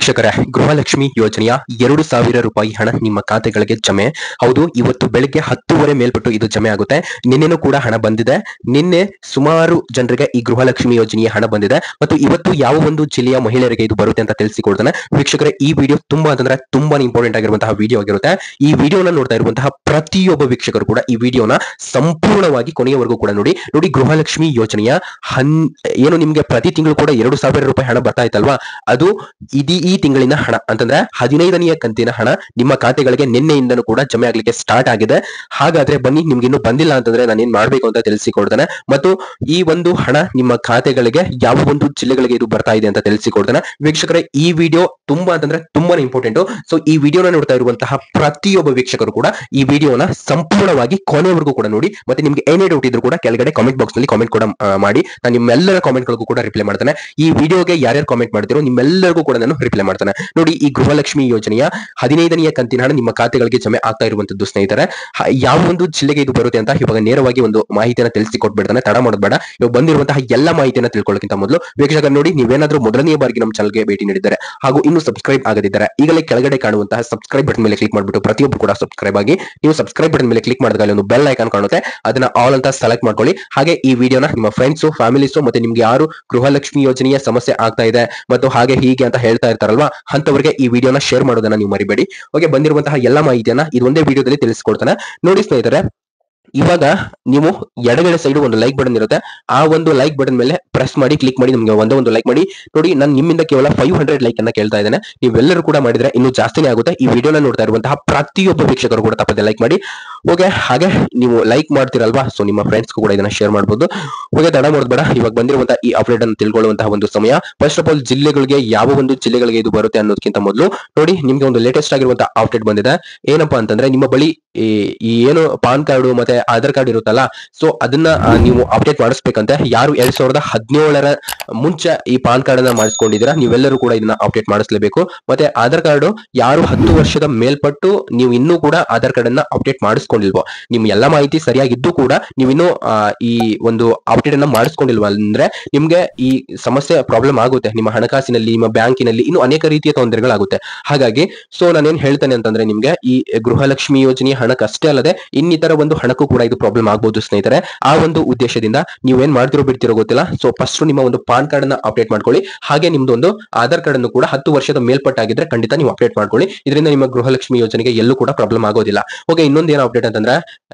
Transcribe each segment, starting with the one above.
ವೀಕ್ಷಕರೇ, ಗೃಹಲಕ್ಷ್ಮಿ ಯೋಜನೆಯ 2,000 ರೂಪಾಯಿ ಹಣ ನಿಮ್ಮ ಖಾತೆಗಳಿಗೆ ಜಮೆ. ಹೌದು, ಇವತ್ತು ಬೆಳಿಗ್ಗೆ 10:30 ಮೇಲ್ಪಟ್ಟು ಇದು ಜಮೆ ಆಗುತ್ತೆ. ನಿನ್ನೆನೂ ಕೂಡ ಹಣ ಬಂದಿದೆ. ನಿನ್ನೆ ಸುಮಾರು ಜನರಿಗೆ ಈ ಗೃಹಲಕ್ಷ್ಮಿ ಯೋಜನೆಯ ಹಣ ಬಂದಿದೆ ಮತ್ತು ಇವತ್ತು ಯಾವ ಒಂದು ಜಿಲ್ಲೆಯ ಮಹಿಳೆಯರಿಗೆ ಇದು ಬರುತ್ತೆ ಅಂತ ತಿಳಿಸಿಕೊಡ್ತಾನೆ. ವೀಕ್ಷಕರೇ, ಈ ವಿಡಿಯೋ ತುಂಬಾ ತುಂಬಾನೇ ಇಂಪಾರ್ಟೆಂಟ್ ಆಗಿರುವಂತಹ ವಿಡಿಯೋ ಆಗಿರುತ್ತೆ. ಈ ವಿಡಿಯೋನ ನೋಡ್ತಾ ಇರುವಂತಹ ಪ್ರತಿಯೊಬ್ಬ ವೀಕ್ಷಕರು ಕೂಡ ಈ ವಿಡಿಯೋನ ಸಂಪೂರ್ಣವಾಗಿ ಕೊನೆಯವರೆಗೂ ಕೂಡ ನೋಡಿ. ಗೃಹಲಕ್ಷ್ಮಿ ಯೋಜನೆಯ ಏನು ನಿಮ್ಗೆ ಪ್ರತಿ ತಿಂಗಳು ಕೂಡ 2,000 ರೂಪಾಯಿ ಹಣ ಬರ್ತಾ ಇತ್ತಲ್ವಾ, ಅದು ಈ ತಿಂಗಳಿನ ಹಣ ಅಂತಂದ್ರೆ 15ನೇ ಕಂತಿನ ಹಣ ನಿಮ್ಮ ಖಾತೆಗಳಿಗೆ ನಿನ್ನೆಯಿಂದನೂ ಕೂಡ ಜಮೆ ಆಗ್ಲಿಕ್ಕೆ ಸ್ಟಾರ್ಟ್ ಆಗಿದೆ. ಹಾಗಾದ್ರೆ ಬನ್ನಿ, ನಿಮ್ಗೆ ಇನ್ನೂ ಬಂದಿಲ್ಲ ಅಂತಂದ್ರೆ ನಾನು ಏನ್ ಮಾಡ್ಬೇಕು ಅಂತ ತಿಳಿಸಿಕೊಡ್ತೇನೆ ಮತ್ತು ಈ ಒಂದು ಹಣ ನಿಮ್ಮ ಖಾತೆಗಳಿಗೆ ಯಾವ ಒಂದು ಜಿಲ್ಲೆಗಳಿಗೆ ಇದು ಬರ್ತಾ ಇದೆ ಅಂತ ತಿಳಿಸಿಕೊಡ್ತೇನೆ. ವೀಕ್ಷಕರೇ, ಈ ವಿಡಿಯೋ ತುಂಬಾನೇ ಇಂಪಾರ್ಟೆಂಟ್. ಸೊ ಈ ವಿಡಿಯೋನ ನೋಡ್ತಾ ಇರುವಂತಹ ಪ್ರತಿಯೊಬ್ಬ ವೀಕ್ಷಕರು ಕೂಡ ಈ ವಿಡಿಯೋನ ಸಂಪೂರ್ಣವಾಗಿ ಕೊನೆವರೆಗೂ ಕೂಡ ನೋಡಿ. ಮತ್ತೆ ನಿಮ್ಗೆ ಏನೇ ಡೌಟ್ ಇದ್ರು ಕೂಡ ಕೆಳಗಡೆ ಕಾಮೆಂಟ್ ಬಾಕ್ಸ್ ನಲ್ಲಿ ಕಾಮೆಂಟ್ ಕೂಡ ಮಾಡಿ. ನಾನು ನಿಮ್ಮೆಲ್ಲರ ಕಾಮೆಂಟ್ ಗಳಿಗೂ ಕೂಡ ರಿಪ್ಲೈ ಮಾಡ್ತೇನೆ. ಈ ವಿಡಿಯೋಗೆ ಯಾರ್ಯಾರು ಕಾಮೆಂಟ್ ಮಾಡ್ತಿರೋ ನಿಮ್ಮೆಲ್ಲರಿಗೂ ಕೂಡ ನಾನು ರಿಪ್ಲೈ ಮಾಡ್ತೇನೆ. ನೋಡಿ, ಈ ಗೃಹಲಕ್ಷ್ಮಿ ಯೋಜನೆಯ 15ನೇ ಕಂತಿನ ಹಣ ನಿಮ್ಮ ಖಾತೆಗಳಿಗೆ ಜಮೆ ಆಗ್ತಾ ಇರುವಂತದ್ದು ಸ್ನೇಹಿತರೆ. ಯಾವ ಒಂದು ಜಿಲ್ಲೆಗೆ ಇದು ಬರುತ್ತೆ ಅಂತ ಇವಾಗ ನೇರವಾಗಿ ಒಂದು ಮಾಹಿತಿಯನ್ನು ತಿಳಿಸಿಕೊಟ್ಬಿಡ್ತಾನೆ. ತಡ ಮಾಡೋದು ಬೇಡ. ಇವಾಗ ಬಂದಿರುವಂತಹ ಎಲ್ಲ ಮಾಹಿತಿಯನ್ನು ತಿಳ್ಕೊಳ್ಳೋಕ್ಕಿಂತ ಮೊದಲು ವೀಕ್ಷಕರು ನೋಡಿ, ನೀವೇನಾದ್ರೂ ಮೊದಲನೇ ಬಾರಿಗೆ ನಮ್ಮ ಚಾನಲ್ಗೆ ಭೇಟಿ ನೀಡಿದ್ದಾರೆ ಹಾಗೂ ಇನ್ನು ಸಬ್ಸ್ಕ್ರೈಬ್ ಆಗದಿದ್ದಾರೆ, ಈಗಲೇ ಕೆಳಗಡೆ ಕಾಣುವಂತಹ ಸಬ್ಸ್ಕ್ರೈಬ್ ಬಟನ್ ಮೇಲೆ ಕ್ಲಿಕ್ ಮಾಡಿಬಿಟ್ಟು ಪ್ರತಿಯೊಬ್ಬರು ಕೂಡ ಸಬ್ಸ್ಕ್ರೈಬ್ ಆಗಿ. ನೀವು ಸಬ್ಸ್ಕ್ರೈಬ್ ಬಟನ್ ಮೇಲೆ ಕ್ಲಿಕ್ ಮಾಡಿದಾಗ ಒಂದು ಬೆಲ್ ಐಕಾನ್ ಕಾಣುತ್ತೆ, ಅದನ್ನ ಆಲ್ ಅಂತ ಸೆಲೆಕ್ಟ್ ಮಾಡ್ಕೊಳ್ಳಿ. ಹಾಗೆ ಈ ವಿಡಿಯೋನ ನಿಮ್ಮ ಫ್ರೆಂಡ್ಸ್, ಫ್ಯಾಮಿಲೀಸ್ ಮತ್ತೆ ನಿಮ್ಗೆ ಯಾರು ಗೃಹಲಕ್ಷ್ಮಿ ಯೋಜನೆಯ ಸಮಸ್ಯೆ ಆಗ್ತಾ ಇದೆ ಮತ್ತು ಹಾಗೆ ಹೀಗೆ ಅಂತ ಹೇಳ್ತಾ ಇರ್ತಾರಲ್ವಾ, ಅಂತವರಿಗೆ ಈ ವಿಡಿಯೋನ ಶೇರ್ ಮಾಡೋದನ್ನ ನೀವು ಮರಿಬೇಡಿ. ಓಕೆ, ಬಂದಿರುವಂತಹ ಎಲ್ಲ ಮಾಹಿತಿಯನ್ನ ಇದು ಒಂದೇ ವಿಡಿಯೋದಲ್ಲಿ ತಿಳಿಸ್ಕೊಡ್ತಾನೆ. ನೋಡಿ ಸ್ನೇಹಿತರೆ, ಇವಾಗ ನೀವು ಎಡಗಡೆ ಸೈಡ್ ಒಂದು ಲೈಕ್ ಬಟನ್ ಇರುತ್ತೆ. ಆ ಒಂದು ಲೈಕ್ ಬಟನ್ ಮೇಲೆ ಪ್ರೆಸ್ ಮಾಡಿ, ಕ್ಲಿಕ್ ಮಾಡಿ. ನಿಮ್ಗೆ ಒಂದು ಲೈಕ್ ಮಾಡಿ. ನೋಡಿ, ನಾನು ನಿಮ್ಮಿಂದ ಕೇವಲ 500 ಲೈಕ್ ಅನ್ನ ಕೇಳ್ತಾ ಇದ್ದೇನೆ. ನೀವೆಲ್ಲರೂ ಕೂಡ ಮಾಡಿದ್ರೆ ಇನ್ನೂ ಜಾಸ್ತಿನೇ ಆಗುತ್ತೆ. ಈ ವಿಡಿಯೋನ ನೋಡ್ತಾ ಇರುವಂತಹ ಪ್ರತಿಯೊಬ್ಬ ವೀಕ್ಷಕರು ಕೂಡ ತಪ್ಪದೆ ಲೈಕ್ ಮಾಡಿ. ಓಕೆ, ಹಾಗೆ ನೀವು ಲೈಕ್ ಮಾಡ್ತಿರಲ್ವಾ, ಸೊ ನಿಮ್ಮ ಫ್ರೆಂಡ್ಸ್ ಕೂಡ ಇದನ್ನ ಶೇರ್ ಮಾಡಬಹುದು. ಓಕೆ, ತಡ ಮಾಡೋದು ಬೇಡ. ಇವಾಗ ಬಂದಿರುವಂತಹ ಈ ಅಪ್ಡೇಟ್ ಅನ್ನು ತಿಳ್ಕೊಳ್ಳುವಂತಹ ಒಂದು ಸಮಯ. ಫಸ್ಟ್ ಆಫ್ ಆಲ್, ಜಿಲ್ಲೆಗಳಿಗೆ ಯಾವ ಒಂದು ಜಿಲ್ಲೆಗಳಿಗೆ ಇದು ಬರುತ್ತೆ ಅನ್ನೋದಕ್ಕಿಂತ ಮೊದಲು ನೋಡಿ, ನಿಮ್ಗೆ ಒಂದು ಲೇಟೆಸ್ಟ್ ಆಗಿರುವಂತಹ ಅಪ್ಡೇಟ್ ಬಂದಿದೆ. ಏನಪ್ಪಾ ಅಂತಂದ್ರೆ, ನಿಮ್ಮ ಬಳಿ ಈ ಏನು ಪಾನ್ ಕಾರ್ಡ್ ಮತ್ತೆ ಆಧಾರ್ ಕಾರ್ಡ್ ಇರುತ್ತಲ್ಲ, ಸೊ ಅದನ್ನ ನೀವು ಅಪ್ಡೇಟ್ ಮಾಡಿಸ್ಬೇಕಂತೆ. ಯಾರು 2017 ಮುಂಚೆ ಈ ಪಾನ್ ಕಾರ್ಡ್ ಅನ್ನ ಮಾಡಿಸ್ಕೊಂಡಿದ್ದೀರಾ, ನೀವೆಲ್ಲರೂ ಕೂಡ ಇದನ್ನ ಅಪ್ಡೇಟ್ ಮಾಡಿಸ್ಲೇಬೇಕು. ಮತ್ತೆ ಆಧಾರ್ ಕಾರ್ಡ್ ಯಾರು 10 ವರ್ಷದ ಮೇಲ್ಪಟ್ಟು ನೀವು ಇನ್ನೂ ಕೂಡ ಆಧಾರ್ ಕಾರ್ಡ್ ಅನ್ನ ಅಪ್ಡೇಟ್ ಮಾಡಿಸ್ಕೊಂಡಿಲ್ವೋ, ನಿಮ್ ಎಲ್ಲಾ ಮಾಹಿತಿ ಸರಿಯಾಗಿದ್ದು ಕೂಡ ನೀವಿನ್ನೂ ಈ ಒಂದು ಅಪ್ಡೇಟ್ ಅನ್ನ ಮಾಡಿಸ್ಕೊಂಡಿಲ್ವಾ ಅಂದ್ರೆ ನಿಮ್ಗೆ ಈ ಸಮಸ್ಯೆ ಪ್ರಾಬ್ಲಮ್ ಆಗುತ್ತೆ. ನಿಮ್ಮ ಹಣಕಾಸಿನಲ್ಲಿ, ನಿಮ್ಮ ಬ್ಯಾಂಕಿನಲ್ಲಿ ಇನ್ನು ಅನೇಕ ರೀತಿಯ ತೊಂದರೆಗಳಾಗುತ್ತೆ. ಹಾಗಾಗಿ ಸೊ ನಾನೇನ್ ಹೇಳ್ತೇನೆ ಅಂತಂದ್ರೆ, ನಿಮ್ಗೆ ಈ ಗೃಹಲಕ್ಷ್ಮಿ ಯೋಜನೆಯ ಹಣಕ್ಕಷ್ಟೇ ಅಲ್ಲದೆ ಇನ್ನಿತರ ಒಂದು ಹಣಕ್ಕೂ ಕೂಡ ಇದು ಪ್ರಾಬ್ಲಮ್ ಆಗಬಹುದು ಸ್ನೇಹಿತರೆ. ಆ ಒಂದು ಉದ್ದೇಶದಿಂದ ನೀವೇನ್ ಮಾಡ್ತಿರೋ ಬಿಡ್ತಿರೋ ಗೊತ್ತಿಲ್ಲ. ಸೊ ಫಸ್ಟ್ ನಿಮ್ಮ ಒಂದು ಪಾನ್ ಕಾರ್ಡ್ ಅನ್ನ ಅಪ್ಡೇಟ್ ಮಾಡ್ಕೊಳ್ಳಿ. ಹಾಗೆ ನಿಮ್ದು ಒಂದು ಆಧಾರ್ ಕಾರ್ಡ್ ಅನ್ನು ಕೂಡ 10 ವರ್ಷದ ಮೇಲ್ಪಟ್ಟಾಗಿದ್ರೆ ಖಂಡಿತ ನೀವು ಅಪ್ಡೇಟ್ ಮಾಡ್ಕೊಳ್ಳಿ. ಇದರಿಂದ ನಿಮ್ಮ ಗೃಹಲಕ್ಷ್ಮಿ ಯೋಜನೆಗೆ ಎಲ್ಲೂ ಕೂಡ ಪ್ರಾಬ್ಲಮ್ ಆಗೋದಿಲ್ಲ. ಓಕೆ, ಇನ್ನೊಂದು ಏನು ಅಪ್ಡೇಟ್ ಅಂತಂದ್ರೆ,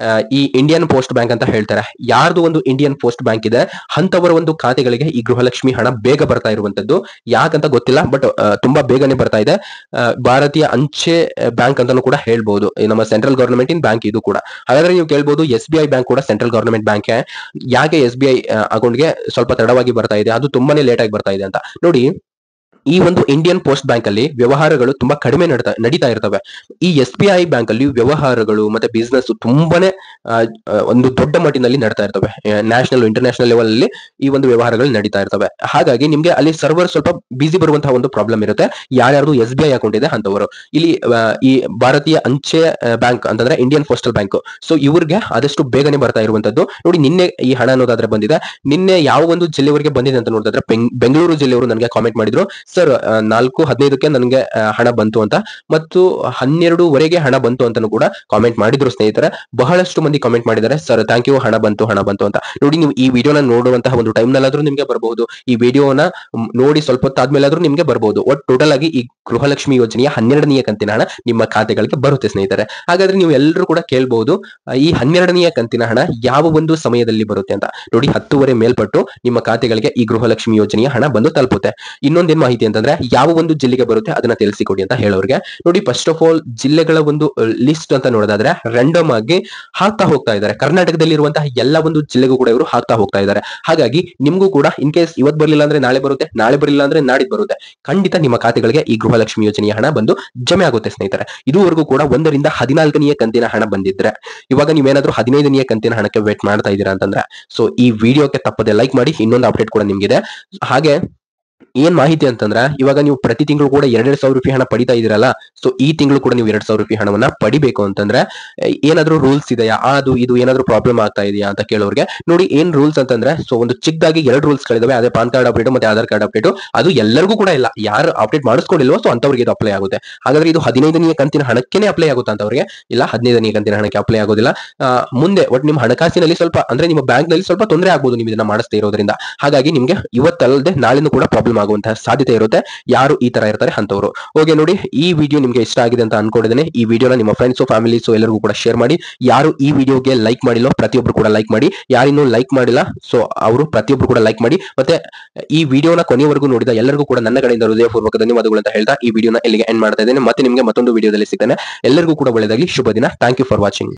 ಈ ಇಂಡಿಯನ್ ಪೋಸ್ಟ್ ಬ್ಯಾಂಕ್ ಅಂತ ಹೇಳ್ತಾರೆ. ಯಾರ್ದು ಒಂದು ಇಂಡಿಯನ್ ಪೋಸ್ಟ್ ಬ್ಯಾಂಕ್ ಇದೆ ಅಂತವರ ಒಂದು ಖಾತೆಗಳಿಗೆ ಈ ಗೃಹಲಕ್ಷ್ಮಿ ಹಣ ಬೇಗ ಬರ್ತಾ ಇರುವಂತದ್ದು. ಯಾಕಂತ ಗೊತ್ತಿಲ್ಲ, ಬಟ್ ತುಂಬಾ ಬೇಗನೆ ಬರ್ತಾ ಇದೆ. ಭಾರತೀಯ ಅಂಚೆ ಬ್ಯಾಂಕ್ ಅಂತಾನು ಕೂಡ ಹೇಳ್ಬಹುದು. ನಮ್ಮ ಸೆಂಟ್ರಲ್ ಗವರ್ನಮೆಂಟ್ ಇನ್ ಬ್ಯಾಂಕ್ ಇದು ಕೂಡ. ಹಾಗಾದ್ರೆ ನೀವು ಕೇಳ್ಬಹುದು, SBI ಬ್ಯಾಂಕ್ ಕೂಡ ಸೆಂಟ್ರಲ್ ಗವರ್ನಮೆಂಟ್ ಬ್ಯಾಂಕ್, ಯಾಕೆ SBI ಅಕೌಂಟ್ಗೆ ಸ್ವಲ್ಪ ತಡವಾಗಿ ಬರ್ತಾ ಇದೆ, ಅದು ತುಂಬಾನೇ ಲೇಟ್ ಆಗಿ ಬರ್ತಾ ಇದೆ ಅಂತ ನೋಡಿ. ಈ ಒಂದು ಇಂಡಿಯನ್ ಪೋಸ್ಟ್ ಬ್ಯಾಂಕ್ ಅಲ್ಲಿ ವ್ಯವಹಾರಗಳು ತುಂಬಾ ಕಡಿಮೆ ನಡೀತಾ ಇರ್ತವೆ. ಈ SBI ಬ್ಯಾಂಕ್ ಅಲ್ಲಿ ವ್ಯವಹಾರಗಳು ಮತ್ತೆ ಬಿಸ್ನೆಸ್ ತುಂಬಾನೇ ಒಂದು ದೊಡ್ಡ ಮಟ್ಟಿನಲ್ಲಿ ನಡೀತಾ ಇರ್ತವೆ. ನ್ಯಾಷನಲ್, ಇಂಟರ್ನ್ಯಾಷನಲ್ ಲೆವೆಲ್ ಅಲ್ಲಿ ಈ ಒಂದು ವ್ಯವಹಾರಗಳು ನಡೀತಾ ಇರ್ತವೆ. ಹಾಗಾಗಿ ನಿಮ್ಗೆ ಅಲ್ಲಿ ಸರ್ವರ್ ಸ್ವಲ್ಪ ಬಿಸಿ ಬರುವಂತಹ ಒಂದು ಪ್ರಾಬ್ಲಮ್ ಇರುತ್ತೆ. ಯಾರ್ಯಾರ್ದು SBI ಅಕೌಂಟ್ ಇದೆ ಅಂತವರು ಇಲ್ಲಿ ಈ ಭಾರತೀಯ ಅಂಚೆ ಬ್ಯಾಂಕ್ ಅಂತಂದ್ರೆ ಇಂಡಿಯನ್ ಪೋಸ್ಟಲ್ ಬ್ಯಾಂಕ್, ಸೊ ಇವ್ರಿಗೆ ಆದಷ್ಟು ಬೇಗನೆ ಬರ್ತಾ ಇರುವಂತದ್ದು. ನೋಡಿ, ನಿನ್ನೆ ಈ ಹಣ ಅನ್ನೋದಾದ್ರೆ ಬಂದಿದೆ. ನಿನ್ನೆ ಯಾವ ಒಂದು ಜಿಲ್ಲೆವರೆಗೆ ಬಂದಿದೆ ಅಂತ ನೋಡಿದ್ರೆ ಬೆಂಗಳೂರು ಜಿಲ್ಲೆಯವರು ನನಗೆ ಕಾಮೆಂಟ್ ಮಾಡಿದ್ರು, ಸರ್ 4:15ಕ್ಕೆ ನನಗೆ ಹಣ ಬಂತು ಅಂತ, ಮತ್ತು 12ವರೆಗೆ ಹಣ ಬಂತು ಅಂತಾನು ಕೂಡ ಕಾಮೆಂಟ್ ಮಾಡಿದ್ರು ಸ್ನೇಹಿತರೆ. ಬಹಳಷ್ಟು ಮಂದಿ ಕಾಮೆಂಟ್ ಮಾಡಿದ್ದಾರೆ, ಸರ್ ಥ್ಯಾಂಕ್ ಯು, ಹಣ ಬಂತು ಅಂತ. ನೋಡಿ, ನೀವು ಈ ವಿಡಿಯೋನ ನೋಡುವಂತಹ ಒಂದು ಟೈಮ್ ನಲ್ಲಾದ್ರೂ ನಿಮ್ಗೆ ಬರಬಹುದು, ಈ ವಿಡಿಯೋನ ನೋಡಿ ಸ್ವಲ್ಪ ಹೊತ್ತಾದ್ಮೇಲೆ ಆದ್ರೂ ನಿಮ್ಗೆ ಬರಬಹುದು. ಒಟ್ಟು ಟೋಟಲ್ ಆಗಿ ಈ ಗೃಹಲಕ್ಷ್ಮಿ ಯೋಜನೆಯ 12ನೇ ಕಂತಿನ ಹಣ ನಿಮ್ಮ ಖಾತೆಗಳಿಗೆ ಬರುತ್ತೆ ಸ್ನೇಹಿತರೆ. ಹಾಗಾದ್ರೆ ನೀವು ಎಲ್ಲರೂ ಕೂಡ ಕೇಳಬಹುದು, ಈ 12ನೇ ಕಂತಿನ ಹಣ ಯಾವ ಒಂದು ಸಮಯದಲ್ಲಿ ಬರುತ್ತೆ ಅಂತ. ನೋಡಿ, 10:30 ಮೇಲ್ಪಟ್ಟು ನಿಮ್ಮ ಖಾತೆಗಳಿಗೆ ಈ ಗೃಹಲಕ್ಷ್ಮಿ ಯೋಜನೆಯ ಹಣ ಬಂದು ತಲುಪುತ್ತೆ. ಇನ್ನೊಂದೇನ್ ಮಾಹಿತಿ ಅಂತಂದ್ರೆ, ಯಾವ ಒಂದು ಜಿಲ್ಲೆಗೆ ಬರುತ್ತೆ ಅದನ್ನ ತಿಳಿಸಿಕೊಡಿ ಅಂತ ಹೇಳೋರಿಗೆ. ನೋಡಿ, ಫಸ್ಟ್ ಆಫ್ ಆಲ್ ಜಿಲ್ಲೆಗಳ ಒಂದು ಲಿಸ್ಟ್ ಅಂತ ನೋಡೋದಾದ್ರೆ ರ್ಯಾಂಡಮ್ ಆಗಿ ಹಾಕ್ತಾ ಹೋಗ್ತಾ ಇದ್ದಾರೆ. ಕರ್ನಾಟಕದಲ್ಲಿ ಇರುವಂತಹ ಎಲ್ಲ ಒಂದು ಜಿಲ್ಲೆಗೂ ಕೂಡ ಇವರು ಹಾಕ್ತಾ ಹೋಗ್ತಾ ಇದ್ದಾರೆ. ಹಾಗಾಗಿ ನಿಮ್ಗೂ ಕೂಡ ಇನ್ ಕೇಸ್ ಇವತ್ತು ಬರ್ಲಿಲ್ಲ ಅಂದ್ರೆ ನಾಳೆ ಬರುತ್ತೆ, ನಾಳೆ ಬರಲಿಲ್ಲ ಅಂದ್ರೆ ನಾಡಿದ್ದು ಬರುತ್ತೆ. ಖಂಡಿತ ನಿಮ್ಮ ಖಾತೆಗಳಿಗೆ ಈ ಗೃಹಲಕ್ಷ್ಮಿ ಯೋಜನೆಯ ಹಣ ಬಂದು ಜಮೆ ಆಗುತ್ತೆ ಸ್ನೇಹಿತರೆ. ಇದುವರೆಗೂ ಕೂಡ 1 ರಿಂದ 14ನೇ ಕಂತಿನ ಹಣ ಬಂದಿದ್ರೆ, ಇವಾಗ ನೀವೇನಾದ್ರೂ 15ನೇ ಕಂತಿನ ಹಣಕ್ಕೆ ವೇಟ್ ಮಾಡ್ತಾ ಇದ್ದೀರಾ ಅಂತಂದ್ರೆ, ಸೊ ಈ ವಿಡಿಯೋಕ್ಕೆ ತಪ್ಪದೆ ಲೈಕ್ ಮಾಡಿ. ಇನ್ನೊಂದು ಅಪ್ಡೇಟ್ ಕೂಡ ನಿಮ್ಗಿದೆ. ಹಾಗೆ ಏನ್ ಮಾಹಿತಿ ಅಂತಂದ್ರ ಇವಾಗ ನೀವು ಪ್ರತಿ ತಿಂಗಳು ಕೂಡ 2,000 ರೂಪಾಯಿ ಹಣ ಪಡಿತಾ ಇದೀರಲ್ಲ, ಸೊ ಈ ತಿಂಗಳು ಕೂಡ ನೀವು 2,000 ರೂಪಾಯಿ ಹಣವನ್ನ ಪಡಿಬೇಕು ಅಂತಂದ್ರೆ ಏನಾದ್ರೂ ರೂಲ್ಸ್ ಇದೆಯಾ, ಅದು ಇದು ಏನಾದ್ರೂ ಪ್ರಾಬ್ಲಮ್ ಆಗ್ತಾ ಇದೆಯಾ ಅಂತ ಕೇಳೋರಿಗೆ ನೋಡಿ ಏನ್ ರೂಲ್ಸ್ ಅಂತಂದ್ರೆ, ಸೊ ಒಂದು ಚಿಕ್ಕದಾಗಿ 2 ರೂಲ್ಸ್ ಗಳಿದಾವೆ. ಅದೇ ಪಾನ್ ಕಾರ್ಡ್ ಅಪ್ಡೇಟ್ ಮತ್ತೆ ಆಧಾರ್ ಕಾರ್ಡ್ ಅಪ್ಡೇಟ್. ಅದು ಎಲ್ಲರಿಗೂ ಕೂಡ ಇಲ್ಲ, ಯಾರು ಅಪ್ಡೇಟ್ ಮಾಡಿಸ್ಕೊಂಡಿಲ್ವೋ ಸೊ ಅಂತವ್ರಿಗೆ ಇದು ಅಪ್ಲೈ ಆಗುತ್ತೆ. ಹಾಗಾದ್ರೆ ಇದು 15ನೇ ಕಂತಿನ ಹಣಕ್ಕೇನೆ ಅಪ್ಲೈ ಆಗುತ್ತೆ ಅಂತವ್ರಿಗೆ, ಇಲ್ಲ 15ನೇ ಕಂತಿನ ಹಣಕ್ಕೆ ಅಪ್ಲೈ ಆಗೋದಿಲ್ಲ. ಮುಂದೆ ಒಟ್ಟು ನಿಮ್ಮ ಹಣಕಾಸಿನಲ್ಲಿ ಸ್ವಲ್ಪ ಅಂದ್ರೆ ನಿಮ್ಮ ಬ್ಯಾಂಕ್ ನಲ್ಲಿ ಸ್ವಲ್ಪ ತೊಂದರೆ ಆಗ್ಬೋದು ನೀವು ಇದನ್ನ ಮಾಡಿಸ್ತಾ ಇರೋದ್ರಿಂದ. ಹಾಗಾಗಿ ನಿಮ್ಗೆ ಇವತ್ತಲ್ಲದೆ ನಾಳೆನೂ ಕೂಡ ಪ್ರಾಬ್ಲಮ್ ಆಗುವಂತಹ ಸಾಧ್ಯತೆ ಇರುತ್ತೆ, ಯಾರು ಈ ತರ ಇರ್ತಾರೆ ಅಂತವರು. ಓಕೆ ನೋಡಿ, ಈ ವಿಡಿಯೋ ನಿಮ್ಗೆ ಇಷ್ಟ ಆಗಿದೆ ಅಂತ ಅನ್ಕೊಂಡಿದ್ದೇನೆ. ಈ ವಿಡಿಯೋನ ನಿಮ್ಮ ಫ್ರೆಂಡ್ಸ್ ಫ್ಯಾಮಿಲೀಸ್ ಎಲ್ಲರಿಗೂ ಕೂಡ ಶೇರ್ ಮಾಡಿ. ಯಾರು ಈ ವಿಡಿಯೋಗೆ ಲೈಕ್ ಮಾಡಿಲ್ಲೋ ಪ್ರತಿಯೊಬ್ರು ಕೂಡ ಲೈಕ್ ಮಾಡಿ, ಯಾರಿನ್ನೂ ಲೈಕ್ ಮಾಡಿಲ್ಲ ಸೊ ಅವರು ಪ್ರತಿಯೊಬ್ರು ಕೂಡ ಲೈಕ್ ಮಾಡಿ. ಮತ್ತೆ ಈ ವಿಡಿಯೋನ ಕೊನೆಯವರೆಗೂ ನೋಡಿದ ಎಲ್ಲರಿಗೂ ಕೂಡ ನನ್ನ ಕಡೆಯಿಂದ ಹೃದಯಪೂರ್ವಕ ಧನ್ಯವಾದಗಳು ಅಂತ ಹೇಳ್ತಾ ಈ ವಿಡಿಯೋನ ಇಲ್ಲಿಗೆ ಎಂಡ್ ಮಾಡ್ತಾ ಇದ್ದೇನೆ. ಮತ್ತೆ ನಿಮಗೆ ಮತ್ತೊಂದು ವಿಡಿಯೋದಲ್ಲಿ ಸಿಗ್ತೇನೆ. ಎಲ್ಲರಿಗೂ ಕೂಡ ಒಳ್ಳೆಯದಾಗಲಿ, ಶುಭ ದಿನ. Thank you for watching.